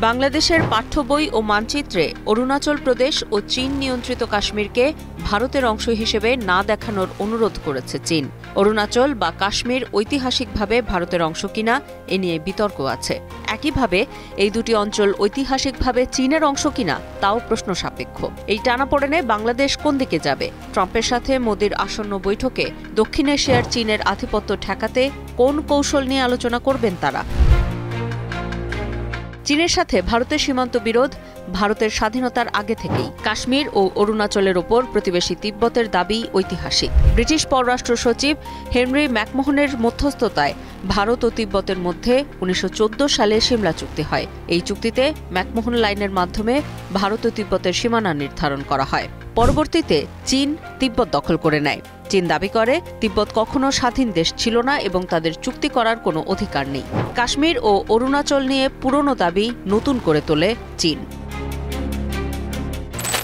বাংলাদেশের পাঠ্য বই ও মানচিত্রে অরুণাচল প্রদেশ ও চীন নিয়ন্ত্রিত কাশ্মীরকে ভারতের অংশ হিসেবে না দেখানোর অনুরোধ করেছে চীন। অরুণাচল বা কাশ্মীর ঐতিহাসিকভাবে ভারতের অংশ কিনা এ নিয়ে বিতর্ক আছে। একইভাবে এই দুটি অঞ্চল ঐতিহাসিকভাবে চীনের অংশ কিনা তাও প্রশ্ন সাপেক্ষ। এই টানাপোড়েনে বাংলাদেশ কোন দিকে যাবে? ট্রাম্পের সাথে মোদির আসন্ন বৈঠকে দক্ষিণ এশিয়ার চীনের আধিপত্য ঠেকাতে কোন কৌশল নিয়ে আলোচনা করবেন তারা? চীনের সাথে ভারতের সীমান্ত বিরোধ ভারতের স্বাধীনতার আগে থেকেই। কাশ্মীর ও অরুণাচলের ওপর প্রতিবেশী তিব্বতের দাবি ঐতিহাসিক। ব্রিটিশ পররাষ্ট্র সচিব হেনরি ম্যাকমোহনের মধ্যস্থতায় ভারত ও তিব্বতের মধ্যে ১৯১৪ সালে সিমলা চুক্তি হয়। এই চুক্তিতে ম্যাকমোহন লাইনের মাধ্যমে ভারত ও তিব্বতের সীমানা নির্ধারণ করা হয়। পরবর্তীতে চীন তিব্বত দখল করে নেয়। চীন দাবি করে তিব্বত কখনো স্বাধীন দেশ ছিল না এবং তাদের চুক্তি করার কোনো অধিকার নেই। কাশ্মীর ও অরুণাচল নিয়ে পুরনো দাবি নতুন করে তোলে চীন।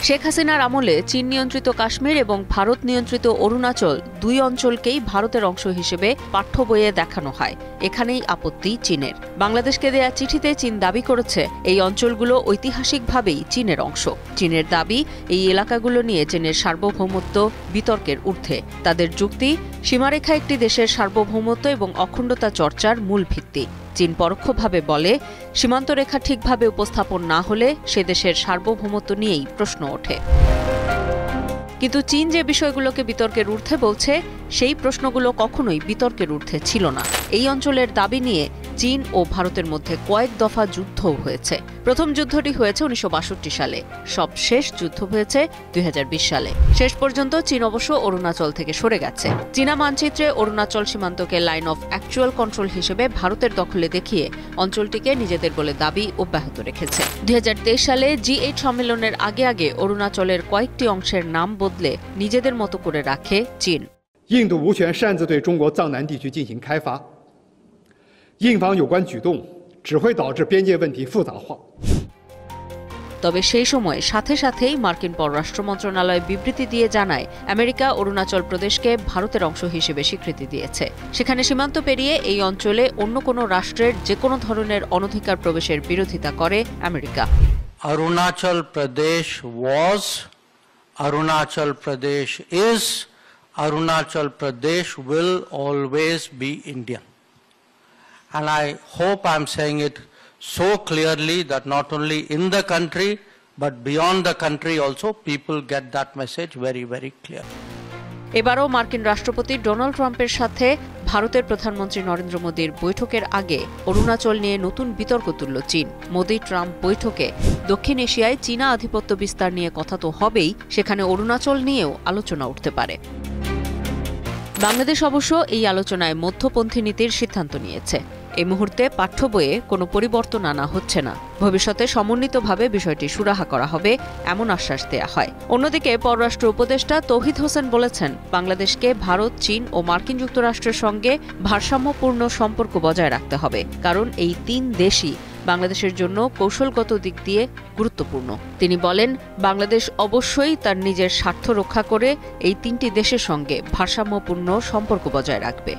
শেখ হাসিনার আমলে চীন নিয়ন্ত্রিত কাশ্মীর এবং ভারত নিয়ন্ত্রিত অরুণাচল দুই অঞ্চলকেই ভারতের অংশ হিসেবে পাঠ্য বইয়ে দেখানো হয়। এখানেই আপত্তি চীনের। বাংলাদেশকে দেয়া চিঠিতে চীন দাবি করেছে এই অঞ্চলগুলো ঐতিহাসিকভাবেই চীনের অংশ। চীনের দাবি এই এলাকাগুলো নিয়ে চীনের সার্বভৌমত্ব বিতর্কের ঊর্ধ্বে। তাদের যুক্তি, সীমারেখা একটি দেশের সার্বভৌমত্ব এবং অখণ্ডতা চর্চার মূল ভিত্তি। চীন পরোক্ষভাবে বলে, সীমান্ত রেখা ঠিকভাবে উপস্থাপন না হলে সে দেশের সার্বভৌমত্ব নিয়েই প্রশ্ন ওঠে। কিন্তু চীন যে বিষয়গুলোকে বিতর্কের ঊর্ধ্বে বলছে, সেই প্রশ্নগুলো কখনোই বিতর্কের ঊর্ধ্বে ছিল না। এই অঞ্চলের দাবি নিয়ে চীন ও ভারতের মধ্যে কয়েক দফা যুদ্ধও হয়েছে। প্রথম যুদ্ধটি হয়েছে ১৯৬২ সালে, সবশেষ যুদ্ধ হয়েছে ২০২০ সালে। শেষ পর্যন্ত চীন অবশ্য অরুণাচল থেকে সরে গেছে। চীনা মানচিত্রে অরুণাচল সীমান্তকে লাইন অফ অ্যাকচুয়াল কন্ট্রোল হিসেবে ভারতের দখলে দেখিয়ে অঞ্চলটিকে নিজেদের বলে দাবি অব্যাহত রেখেছে। ২০২৩ সালে G8 সম্মেলনের আগে আগে অরুণাচলের কয়েকটি অংশের নাম বদলে নিজেদের মতো করে রাখে চীন। 印度无权擅自对中国藏南地区进行开发，印方有关举动只会导致边界问题复杂化。 তবে সেই সময় সাথে সাথেই মার্কিন পররাষ্ট্র মন্ত্রণালয় বিবৃতি দিয়ে জানায়, আমেরিকা অরুণাচল প্রদেশকে ভারতের অংশ হিসেবে স্বীকৃতি দিয়েছে। সেখানে সীমান্ত পেরিয়ে এই অঞ্চলে অন্য কোনো রাষ্ট্রের যে কোনো ধরনের অনধিকার প্রবেশের বিরোধিতা করে America. Arunachal Pradesh was, Arunachal Pradesh is, Arunachal Pradesh will always be Indian. And I hope I'm saying it so clearly that not only in the country but beyond the country also people get that message very, very clear. এবারও মার্কিন রাষ্ট্রপতি Donald ট্রাম্পের সাথে ভারতের প্রধানমন্ত্রী নরেন্দ্র মোদির বৈঠকের আগে অরুণাচল নিয়ে নতুন বিতর্ক তুলল চীন। মোদি ট্রাম্প বৈঠকে দক্ষিণ এশিয়ায় চীনা আধিপত্য বিস্তার নিয়ে কথা তো হবেই, সেখানে অরুণাচল নিয়েও আলোচনা উঠতে পারে। বাংলাদেশ অবশ্য এই আলোচনায় মধ্যপন্থী নীতির সিদ্ধান্ত নিয়েছে। এই মুহূর্তে পাঠ্য বইয়ে কোনো পরিবর্তন আনা হচ্ছে না। ভবিষ্যতে সমন্বিতভাবে বিষয়টি সুরাহা করা হবে এমন আশ্বাস দেয়া হয়। অন্যদিকে পররাষ্ট্র উপদেষ্টা তৌহিদ হোসেন বলেছেন, বাংলাদেশকে ভারত, চীন ও মার্কিন যুক্তরাষ্ট্রের সঙ্গে ভারসাম্যপূর্ণ সম্পর্ক বজায় রাখতে হবে, কারণ এই তিন দেশই বাংলাদেশের জন্য কৌশলগত দিক দিয়ে গুরুত্বপূর্ণ। তিনি বলেন, বাংলাদেশ অবশ্যই তার নিজের স্বার্থ রক্ষা করে এই তিনটি দেশের সঙ্গে ভারসাম্যপূর্ণ সম্পর্ক বজায় রাখবে।